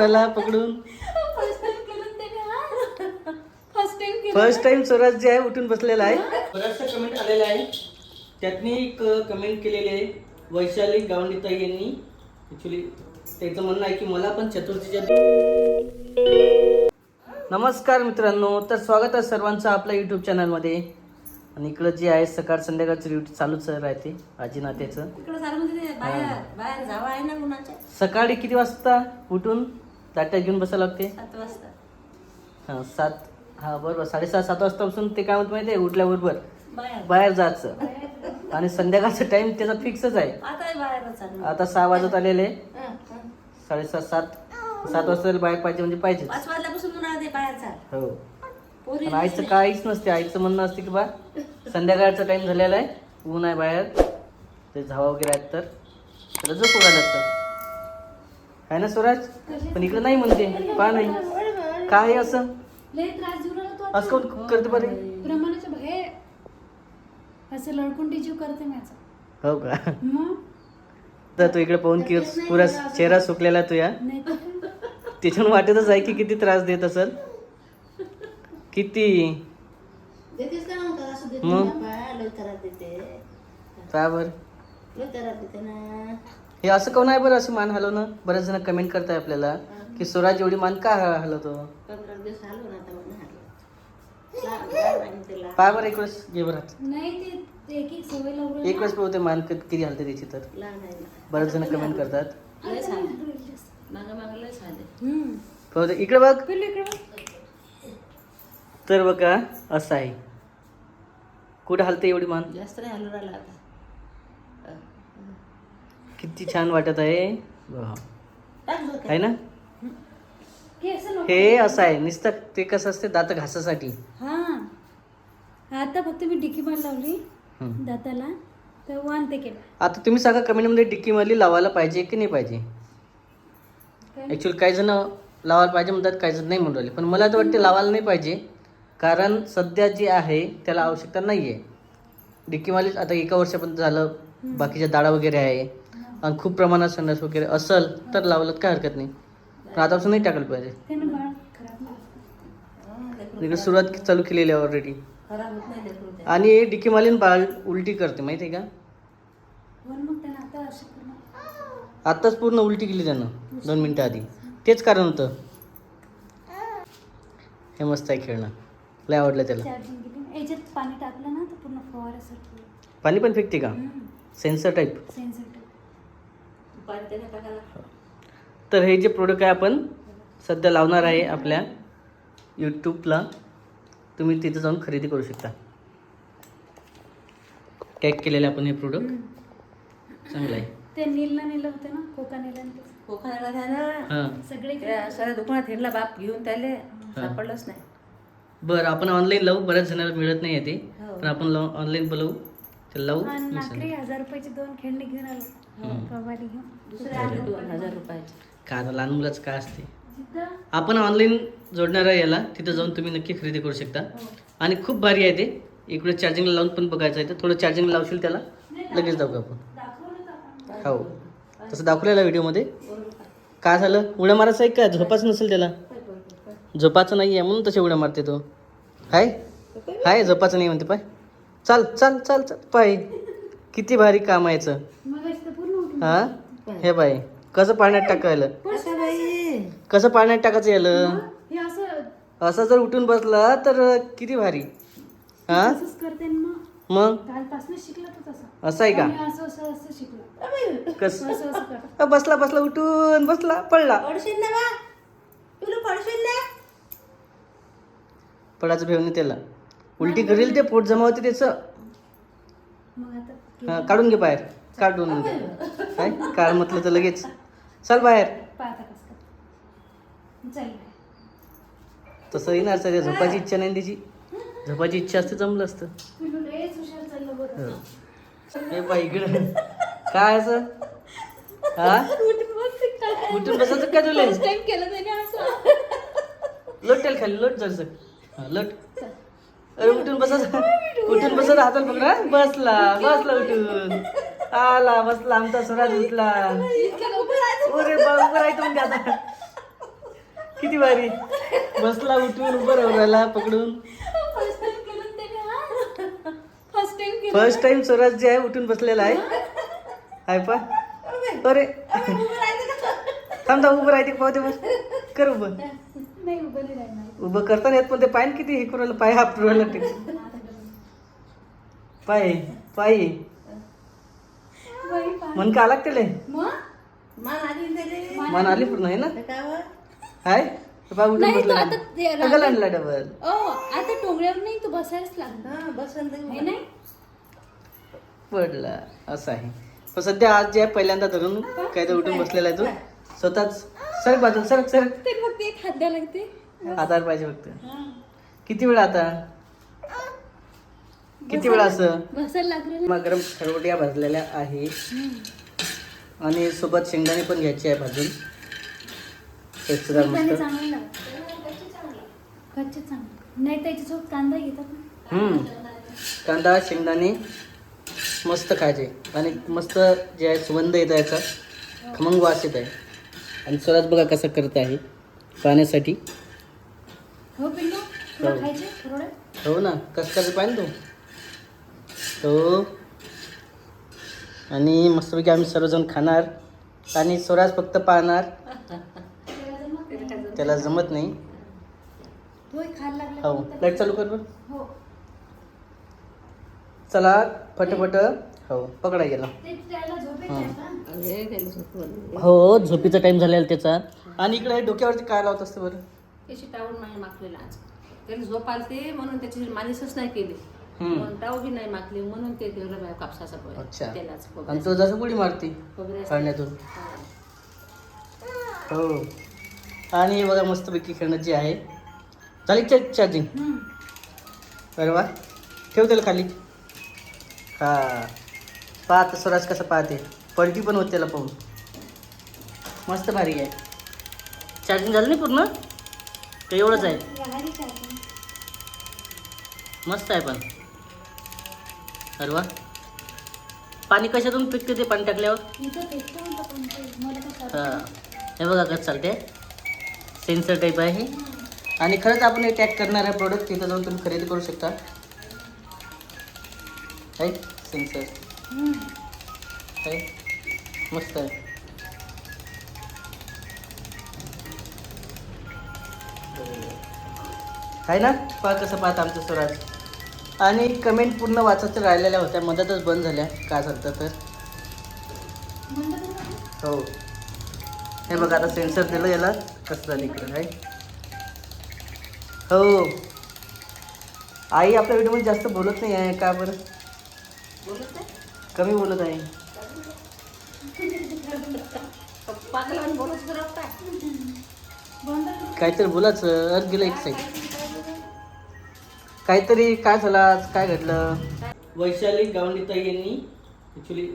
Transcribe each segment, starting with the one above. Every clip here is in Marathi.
राहिला पकडून. फर्स्ट टाइम स्वराज जे आहे उठून बसलेला आहे. बऱ्याचशा कमेंट आलेल्या आहे. त्यातनी एक कमेंट केलेली आहे वैशाली गावंडीताई यांनी. ॲक्च्युली त्याचं म्हणणं आहे की मला पण चतुर्थीच्या. नमस्कार मित्रांनो, तर स्वागत आहे सर्वांचं आपल्या यूट्यूब चॅनलमध्ये. आणि इकडं जे आहे सकाळ संध्याकाळचं ड्युटी चालूच राहते आजी नात्याचं. सकाळी किती वाजता उठून दाट्या घेऊन बसायला लागते? 7 वाजता. हां 7. हां बरोबर 6:30-7 वाजतापासून ते काय म्हणत माहिती आहे उठल्याबरोबर बाहेर जायचं. आणि संध्याकाळचा टाइम त्याचा फिक्सच आहे. आता 6 वाजत आलेले. 6:30-7 वाजता बाहेर पाहिजे म्हणजे पाहिजे. 5 वाजल्यापासून हो. पण आईचं काहीच नसते. आईचं म्हणणं असते की बा संध्याकाळचा टाइम झालेला आहे, ऊन आहे बाहेर, ते झावा वगैरे आहेत तर त्याला झोपू घालायचं आहे ना स्वराज. पण इकडे नाही म्हणते पहा नाही काय असं असं कोण करते बरे प्रमाणाच्या बाहेर असं लडकुंडी जीव करते माझा. हो का? तर तू इकडे पाहून की पुरा चेहरा सुकलेला तुया, त्याच्यानं वाटतच आहे की किती त्रास देत असेल किती. मग का बरं हे असं कोण आहे बरं असं मान हलवणं? बरेच जण कमेंट करताय आपल्याला की स्वराज एवढी मान का हलवतो. 15 दिवस हलवून आता पाय बरं एक वेळेस घे बरं नाही ते एक सवय लावून एक वेळेस पाहते मान किती हलते त्याची. तर बरेच जण कमेंट करतात. इकडे बघ. तर बघा असं आहे, कुठं हलते एवढी मान? जास्त नाही हलवून राहिला आता. किती छान वाटत आहे आहे ना. हे हे असं आहे नुसतं ते कसं असते दात घासासाठी. हा आता फक्त मी डिक्की मार लावली दाताला तर वान ते केलं. आता तुम्ही सांगा कमेंटमध्ये डिक्की मारली लावायला पाहिजे की नाही पाहिजे. ॲक्च्युअली काही जण लावायला पाहिजे म्हणतात, काही जण नाही म्हणून राहिले. पण मला तर वाटते लावायला नाही पाहिजे, कारण सध्या जे आहे त्याला आवश्यकता नाही आहे. डिक्की मारली आता 1 वर्षापर्यंत झालं, बाकीच्या दाढा वगैरे आहे आणि खूप प्रमाणात संडास वगैरे असेल तर लावलं काय हरकत नाही. पण आतापासून नाही टाकायला पाहिजे. इकडे सुरुवात चालू केलेली आहे ऑलरेडी. आणि डिक्की मारलीन बाळ उलटी करते माहिती आहे का? आत्ताच पूर्ण उलटी केली त्यानं 2 मिनिटं आधी. तेच कारण होतं. हे मस्त आहे खेळणं, लय आवडलं त्याला. याच्यात पाणी टाकलं ना तर पूर्ण फवाऱ्यासारखं पाणी पण फेकते का? Sensor type. तर हे जे प्रोडक्ट आहे आपण सध्या लावणार आहे आपल्या यूट्यूबला, तुम्ही तिथं जाऊन खरेदी करू शकता. टॅग केलेलं आपण हे प्रोडक्ट चांगलं आहे. ते नीलला नेलं होतं ना, खोका नेला सगळे सगळ्या दुकानात हिंडला बाप घेऊन त्याले सापडलंच नाही. बरं आपण ऑनलाईन लावू, बऱ्याच जणांना मिळत नाही आहे ते, पण आपण ऑनलाईन बोलवू ते लावू. 1000 रुपयाचे 2 खेळणी घेऊन आलो कवाली घेऊन. दुसरे आले 2000 रुपयाचे. काय लहान मुलाचं काय असते. आपण ऑनलाईन जोडणार आहे याला, तिथं जाऊन तुम्ही नक्की खरेदी करू शकता. आणि खूप भारी आहे ते. इकडे चार्जिंगला लावून पण बघायचं आहे. तर थोडं चार्जिंगला लावशील त्याला लगेच जाऊ आपण. हो तसं दाखवलेलं व्हिडिओमध्ये. काय झालं उड्या मारायचं आहे का? झोपाचं नसेल त्याला, झोपाचं नाही आहे म्हणून तसे उड्या मारते तो. हाय झोपाचं नाही म्हणते. पाय चाल चाल चाल चाल पाय किती भारी काम आहे याचं. हां हे बाय कसं पाण्यात टाकायला, कसं पाण्यात टाकायचं याला. असं जर उठून बसला तर किती भारी. हां मग असं आहे का? कसं बसला बसला उठून बसला पडला. पडायचं भेव नाही त्याला. उलटी करेल ते, पोट जमा होते त्याचं. हां काढून घे बाहेर, काढून घे. काय काढ म्हटलं तर लगेच चल बाहेर. तसं येणार सगळ्या झोपायची इच्छा नाही त्याची. झोपायची इच्छा असते जमलं असतं. हे बाई इकडं काय असं. हा उठून बसायचं काय तुला? लोटेल खाली लोट जरसं. हां लोट. अरे उठून बसायचं, उठून बसत हाताला पकडा. बसला बसला उठून आला बसला आमचा स्वराज उठला. अरे बाबा राहायचं म्हणजे आता किती भारी बसला उठून उभं राहून राहिला पकडून. फर्स्ट टाइम केलं त्याने हा. फर्स्ट टाइम केलं. फर्स्ट टाइम स्वराज जे आहे उठून बसलेला आहे पा. अरे थांब उभं राहते पाहते मग कर उभं. नाही उभं नाही राहणार. उभं करताना येत पण ते पाय किती हे करू पाय हात राहिला ते पाय पाय बाई, पा- मन का आला त्याला मग मान आली त्याले. मन आली पूर्ण आहे ना ते काय व? हाय पाय उठून नाही, तो बसला आता ते डबल आणला डबल. ओ आता टोंगळ्यावर नाही तू बसायलाच लागला हा, बसन ते हे नाही पडला असं आहे. पण सध्या आज जे आहे पहिल्यांदा धरून काय तर उठून बसलेला आहे तो स्वतःच. सरक बाजू सरक सरक. ते फक्त एक हात द्यावं लागते. आधार पाहिजे फक्त. हा. किती वेळा आता किती वेळा असं बसायला लागलं ना. गरम खरवट्या भाजलेल्या आहे आणि सोबत शेंगदाणे पण घ्यायचे आहे भाजून स्वच्छता शेंगदाणे मस्त. चांगले लागतात. कच्चे चांगले नाही त्याच्यासोबत कांदा घेतात ना. कांदा शेंगदाणे मस्त खायचे आणि मस्त जे आहे सुगंध येत आहे याचा खमंग वास येत आहे. आणि स्वराज बघा कसं करत आहे पाण्यासाठी. हो पिल्लू तुला खायचे थोडं. हो ना कसं कसं पाहिजे तो हो. आणि मस्तपैकी आम्ही सर्वजण खाणार आणि स्वराज फक्त पाहणार. त्याला जमत नाही. तो खायला लागला हो तर- लाईट चालू कर बरं. हो चला फटाफट. हो पकडा गेला. ते त्याला झोपेत हा. आहे का? अरे, त्याला झोपवलं. हो झोपीचा टाइम झालेला त्याचा. आणि इकडे डोक्यावरती काय लावत असते बरं. त्याची टाऊन नाही मागलेला आज. त्याला झोप आलते म्हणून त्याची मालिशच नाही केली. हम्म. म्हणून टाऊ बी नाही मागली म्हणून ते तेवढं कापसाचा अच्छा. त्यालाच आणि तो जसं उडी मारते खोबऱ्याचं. काढण्यातून. हो आणि हे बघा मस्तपैकी खेळणं जे आहे झाली चार्जिंग. हम्म. अरे वा ठेव त्याला खाली. हा पाहत स्वराज कसं पाहते. पलटी पण होते त्याला पाहून. मस्त भारी आहे. चार्जिंग झालं नाही पूर्ण ते एवढंच आहे. राहिली चार्जिंग. मस्त आहे पण. अरे वा पाणी कशातून पिकते ते पाणी टाकल्यावर. इथं फेकतो म्हणतो पण ते मला कसं हां हे बघा कसं चालते. सेन्सर टाईप आहे हे. आणि खरंच आपण हे टॅग करणार आहे प्रोडक्ट तिथं जाऊन तुम्ही खरेदी करू शकता. आहे सेन्सर हम्म. आहे मस्त आहे. आहे ना पहा कसं पाहत आमचं स्वराज. आणि कमेंट पूर्ण वाचायचं राहिलेल्या होत्या मधातच बंद झाल्या काय चालतं तर. म्हणलं तर काय? हो हे बघा आता सेन्सर दिलं याला कसं झालं इकडं आहे. हो आई आपल्या व्हिडिओमध्ये जास्त बोलत नाही आहे का बरं. बोलत नाही. कमी बोलत आहे. पागला आणि बोलत तर काय. बंद कर. काहीतरी बोलायचं अर्थ गेलं एक साईड. काहीतरी काय झालं आज काय घडलं. वैशाली गावंडीताई यांनी ॲक्च्युली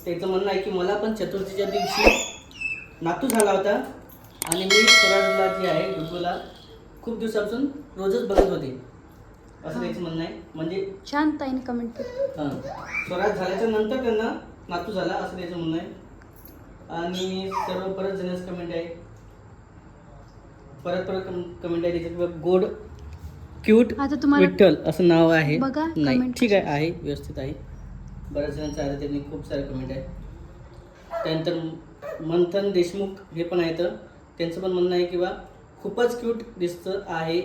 त्याचं म्हणणं आहे की मला पण चतुर्थीच्या दिवशी नातू झाला होता आणि मी स्वराजला जे आहे गुगलला खूप दिवसापासून रोजच बघत होते असं त्याचं म्हणणं आहे. म्हणजे छान ताईने कमेंट केली. हां स्वराज झाल्याच्या नंतर त्यांना नातू झाला असं त्याचं म्हणणं आहे. आणि सर्व परत जणच कमेंट आहे. परत कमेंट आहे त्याच्यात गोड क्यूट आता तुम्हाला विठ्ठल असं नाव आहे. बघा, नाही comment ठीक आहे व्यवस्थित आहे. बऱ्याच जणांचं आहे त्यांनी खूप सारे कमेंट आहे. त्यानंतर मंथन देशमुख हे पण आहेत. त्यांचं पण म्हणणं आहे की बा खूपच क्यूट दिसतं आहे.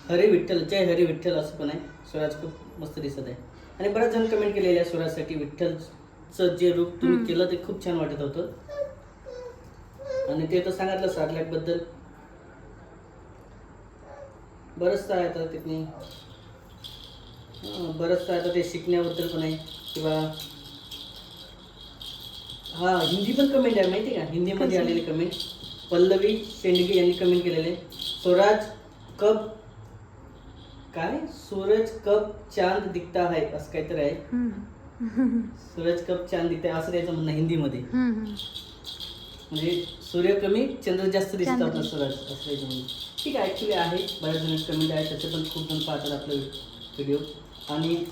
हरे विठ्ठल जय हरे विठ्ठल असं पण आहे. स्वराज खूप मस्त दिसत आहे. आणि बऱ्याच जण कमेंट केलेले आहे स्वराजसाठी. विठ्ठलचं जे रूप तुम्ही केलं ते खूप छान वाटत होतं. आणि ते तर सांगितलं 7 लाखबद्दल बरंचसं आहे. आता तिथून बरंचसं आहे. आता ते शिकण्याबद्दल पण आहे किंवा हां हिंदी पण कमेंट आहे माहिती आहे का. हिंदीमध्ये आलेले कमेंट. पल्लवी शेंडगे यांनी कमेंट केलेले स्वराज कब काय सूरज कब चांद दिखता है असं काहीतरी आहे. सूरज कब चांद दिखता है असं त्याचं म्हणणं हिंदीमध्ये. म्हणजे सूर्य कमी चंद्र जास्त दिसतात आपला सूरज असं त्याचं म्हणणं. ठीक आहे ॲक्च्युली आहे. बऱ्याच जण कमेंट आहे त्याचे पण खूप जण पाहतात आपले व्हिडिओ. आणि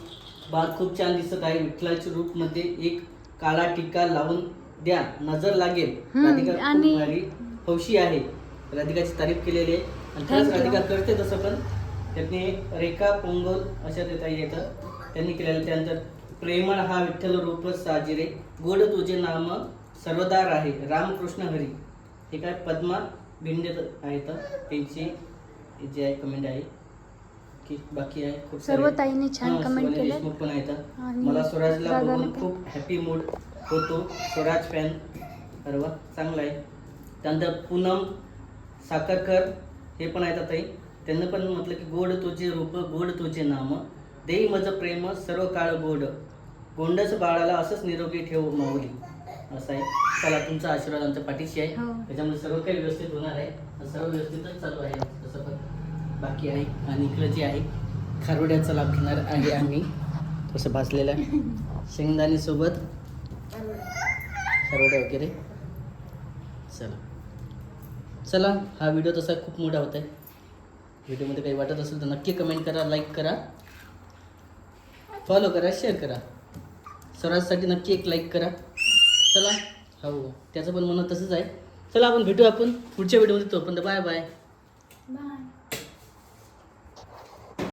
बाग खूप छान दिसत आहे. विठ्ठलाच्या रूपमध्ये एक काळा टिक्का लावून द्या नजर लागेल. राधिका खूप भारी हौशी आहे. राधिकाची तारीफ केलेली आहे आणि खरंच Thank you. राधिका करते तसं पण. त्यांनी रेखा पोंगल अशा देता येतं त्यांनी केलेलं. त्यानंतर प्रेमळ हा विठ्ठल रूप साजिरे, गोड तुझे नाम सर्वदा राहे, रामकृष्ण हरी. हे काय पद्मा भिंडे आहेत त्यांची जी आहे कमेंट आहे की बाकी आहे खूप सारे. सर्व ताईंनी छान हां, comment शिवानी केले. देशमुख पण आहेत. आणि मला स्वराजला दादाला बघून पण. खूप हॅपी मूड होतो, स्वराज फॅन. अरे वा, चांगलं आहे. त्यानंतर पूनम साखरकर हे पण आहेत ताई. त्यांनी पण म्हटलं की गोड तुझे रूप गोड तुझे नाम, देई मज प्रेम सर्व काळ गोड, गोंडस बाळाला असंच निरोगी ठेव माऊली. असं आहे. चला, तुमचा आशीर्वाद आमच्या पाठीशी आहे. हो. त्याच्यामुळे सर्व काही व्यवस्थित होणार आहे. सर्व व्यवस्थितच चालू आहे. तसं पण बाकी आहे. आणि इकडं जे आहे खारोड्याचा लाभ घेणार आहे आम्ही. तसं भाजलेलं आहे शेंगदाणे सोबत खारोड्या वगैरे. चला, हा व्हिडिओ तसा खूप मोठा होत आहे. व्हिडिओमध्ये काही वाटत असेल तर नक्की कमेंट करा, लाईक करा, फॉलो करा, शेअर करा. स्वराजसाठी नक्की एक लाईक करा. चला, हो त्याचं पण म्हणणं तसंच आहे. चला, आपण भेटू आपण पुढच्या व्हिडिओमध्ये. तोपर्यंत बाय बाय. बाय.